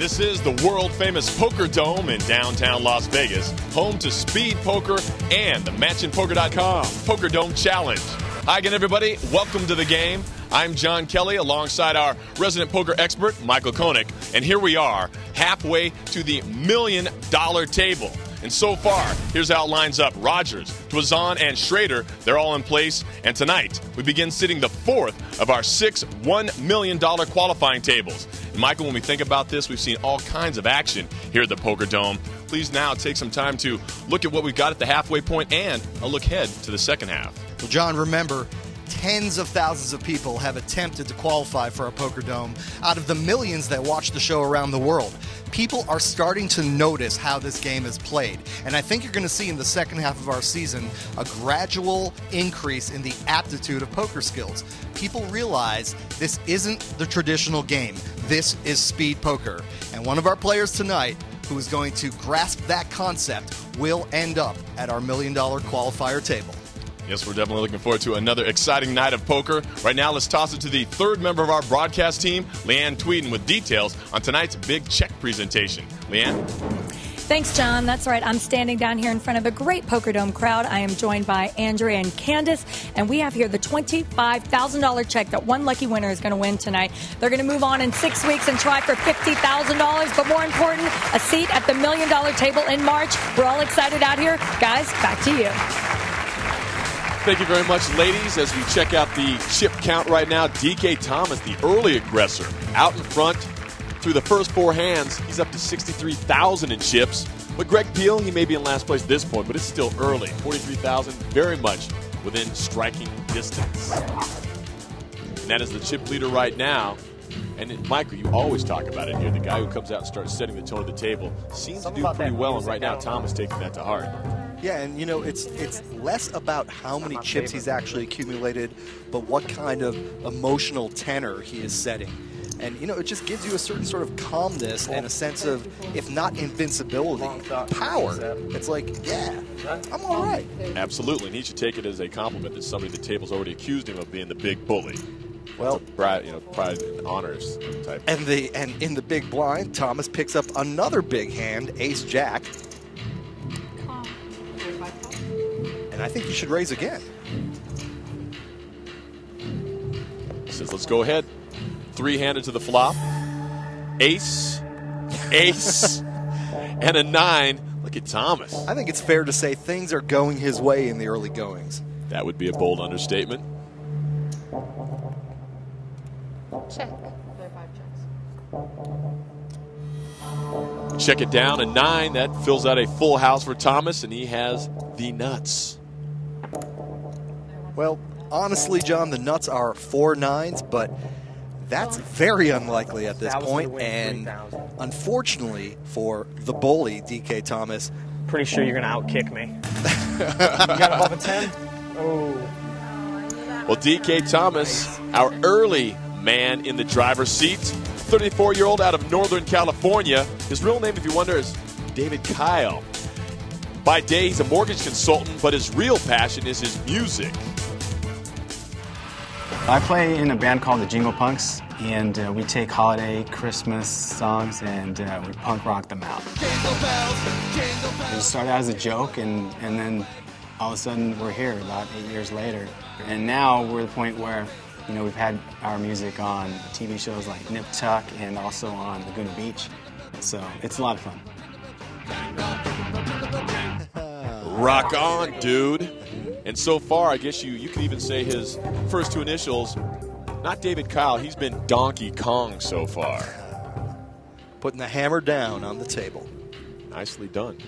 This is the world-famous Poker Dome in downtown Las Vegas, home to Speed Poker and the MatchingPoker.com Poker Dome Challenge. Hi again, everybody. Welcome to the game. I'm John Kelly alongside our resident poker expert, Michael Koenig. And here we are, halfway to the $1 million table. And so far, here's how it lines up. Rogers, Dwazan, and Schrader, they're all in place. And tonight, we begin sitting the fourth of our 6 $1 million qualifying tables. And Michael, when we think about this, we've seen all kinds of action here at the Poker Dome. Please now take some time to look at what we've got at the halfway point and a look ahead to the second half. Well, John, remember, tens of thousands of people have attempted to qualify for a Poker Dome out of the millions that watch the show around the world. People are starting to notice how this game is played. And I think you're going to see in the second half of our season a gradual increase in the aptitude of poker skills. People realize this isn't the traditional game. This is speed poker. And one of our players tonight who is going to grasp that concept will end up at our $1 million qualifier table. Yes, we're definitely looking forward to another exciting night of poker. Right now, let's toss it to the third member of our broadcast team, Leanne Tweeden, with details on tonight's big check presentation. Leanne? Thanks, John. That's right. I'm standing down here in front of a great Poker Dome crowd. I am joined by Andrea and Candace, and we have here the $25,000 check that one lucky winner is going to win tonight. They're going to move on in 6 weeks and try for $50,000, but more important, a seat at the $1 million table in March. We're all excited out here. Guys, back to you. Thank you very much, ladies. As we check out the chip count right now, DK Thomas, the early aggressor, out in front through the first four hands. He's up to 63,000 in chips. But Greg Peel, he may be in last place at this point, but it's still early. 43,000, very much within striking distance. And that is the chip leader right now. And Michael, you always talk about it here. The guy who comes out and starts setting the tone of the table seems to do pretty well, and right now Thomas taking that to heart. Yeah, and you know, it's less about how many chips he's actually accumulated, but what kind of emotional tenor he is setting. And you know, it just gives you a certain sort of calmness and a sense of, if not invincibility, power. It's like, yeah, I'm all right. Absolutely, and he should take it as a compliment that somebody at the table's already accused him of being the big bully. Well, pride and honors type. And in the big blind, Thomas picks up another big hand, Ace Jack. And I think you should raise again. He says, let's go ahead. Three-handed to the flop. Ace, ace, and a 9. Look at Thomas. I think it's fair to say things are going his way in the early goings. That would be a bold understatement. Check. Check it down, a 9. That fills out a full house for Thomas, and he has the nuts. Well, honestly, John, the nuts are 4 9s, but that's very unlikely at this point. And unfortunately for the bully, DK Thomas, pretty sure you're going to outkick me. You got above a 10? Oh. Well, DK Thomas, our early man in the driver's seat, 34-year-old out of Northern California. His real name, if you wonder, is David Kyle. By day, he's a mortgage consultant, but his real passion is his music. I play in a band called the Jingle Punks, and we take holiday, Christmas songs, and we punk rock them out. It started out as a joke, and then all of a sudden we're here about 8 years later. And now we're at the point where, you know, we've had our music on TV shows like Nip Tuck and also on Laguna Beach. So it's a lot of fun. Rock on, dude. And so far, I guess you could even say his first two initials, not David Kyle, he's been Donkey Kong so far. Putting the hammer down on the table. Nicely done.